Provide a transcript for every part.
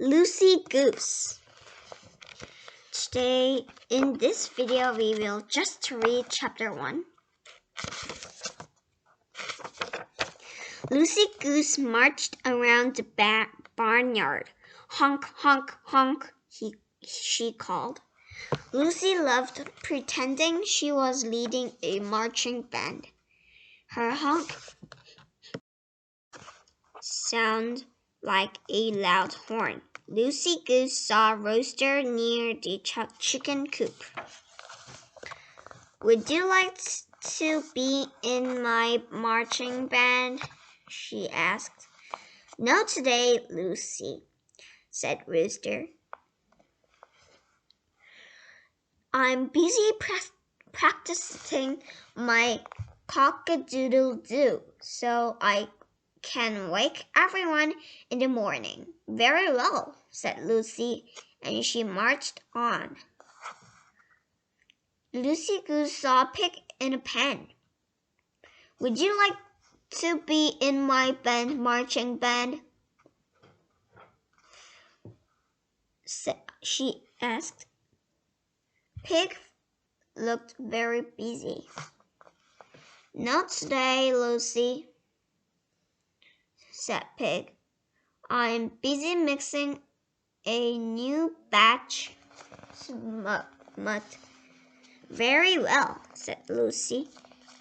Lucy Goose. Today, in this video, we will just read chapter 1. Lucy Goose marched around the barnyard. Honk, honk, honk, she called. Lucy loved pretending she was leading a marching band. Her honk sounded like a loud horn. Lucy Goose saw Rooster near the chicken coop. "Would you like to be in my marching band?" she asked. "No today, Lucy," said Rooster. "I'm busy practicing my cock-a-doodle-doo, so I can wake everyone in the morning." "Very well," said Lucy, and she marched on. Lucy Goose saw a pig in a pen. "Would you like to be in my marching band?" she asked. Pig looked very busy. "Not today, Lucy," said Pig. "I'm busy mixing a new batch of mud." "Very well," said Lucy,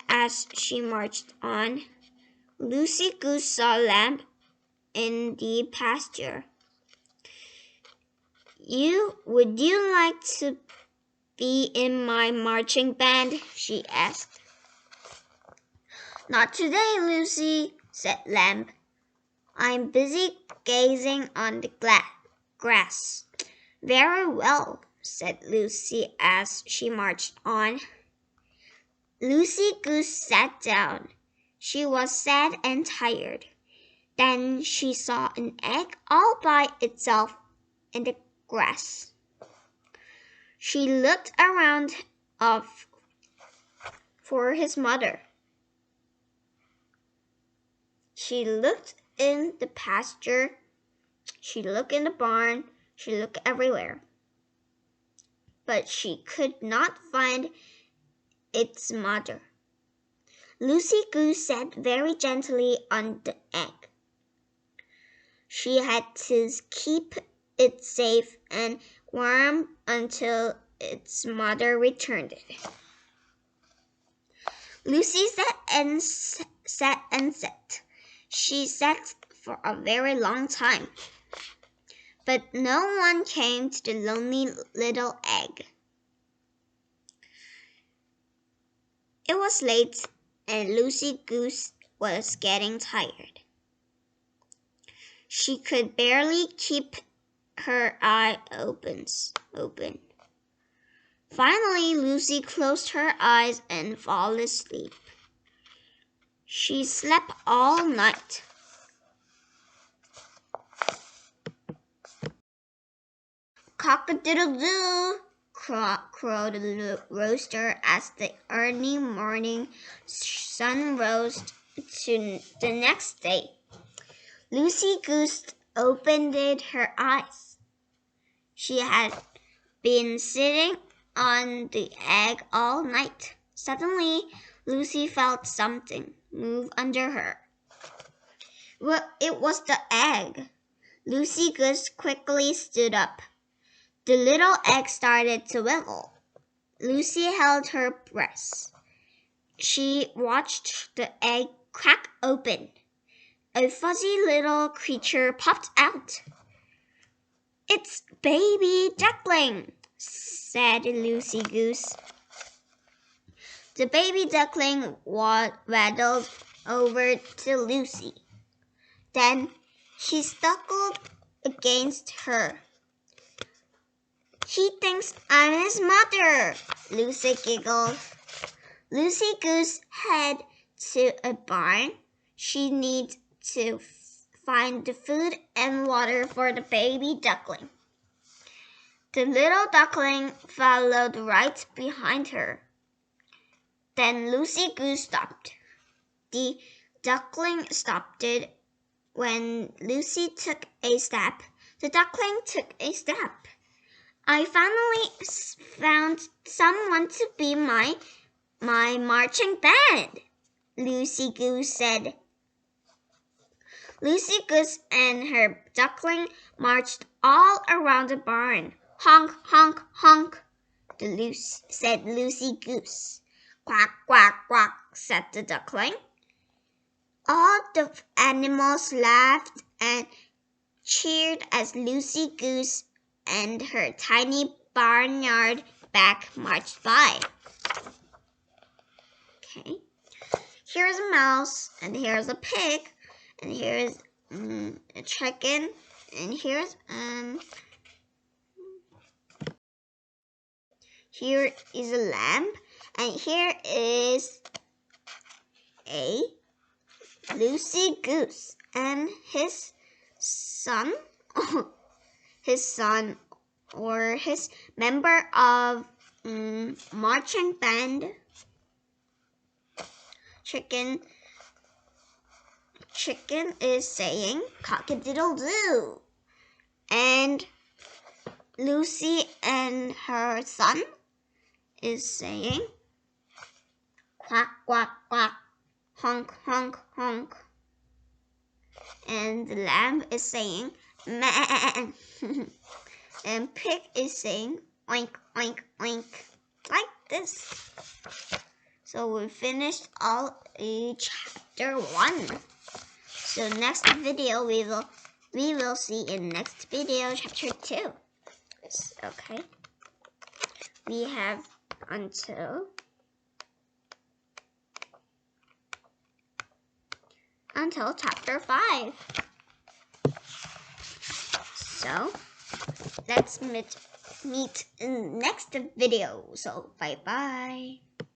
as she marched on. Lucy Goose saw Lamb in the pasture. Would you like to be in my marching band?" she asked. "Not today, Lucy," said Lamb. "I'm busy gazing on the grass." "Very well," said Lucy as she marched on. Lucy Goose sat down. She was sad and tired. Then she saw an egg all by itself in the grass. She looked around for his mother. She looked in the pasture. She looked in the barn. She looked everywhere. But she could not find its mother. Lucy Goose sat very gently on the egg. She had to keep it safe and warm until its mother returned. Lucy sat and sat. She sat for a very long time, but no one came to the lonely little egg. It was late, and Lucy Goose was getting tired. She could barely keep her eye open. Finally, Lucy closed her eyes and fell asleep. She slept all night. "Cock-a-doodle-doo!" crowed the rooster as the early morning sun rose to the next day. Lucy Goose opened her eyes. She had been sitting on the egg all night. Suddenly, Lucy felt something move under her. Well, it was the egg. Lucy Goose quickly stood up. The little egg started to wiggle. Lucy held her breath. She watched the egg crack open. A fuzzy little creature popped out. "It's baby duckling," said Lucy Goose. The baby duckling waddled over to Lucy. Then she snuggled against her. "He thinks I'm his mother," Lucy giggled. Lucy Goose headed to a barn. She needed to find the food and water for the baby duckling. The little duckling followed right behind her. Then Lucy Goose stopped. The duckling stopped when Lucy took a step. The duckling took a step. I finally found someone to be my marching band, Lucy Goose said. Lucy Goose and her duckling marched all around the barn. Honk, honk, honk, said Lucy Goose. Quack, quack, quack, said the duckling. All the animals laughed and cheered as Lucy Goose and her tiny barnyard back marched by. Okay, here's a mouse, and here's a pig, and here's a chicken, and here is a lamb, and here is a Lucy Goose and his son, or his member of marching band. Chicken is saying cock-a-doodle-doo, and Lucy and her son is saying quack, quack, quack, honk, honk, honk. And the lamb is saying meh. And pig is saying oink, oink, oink, like this. So we finished all chapter 1. So next video we will see in next video chapter 2. Okay. We have until chapter 5. So let's meet in next video. So bye bye.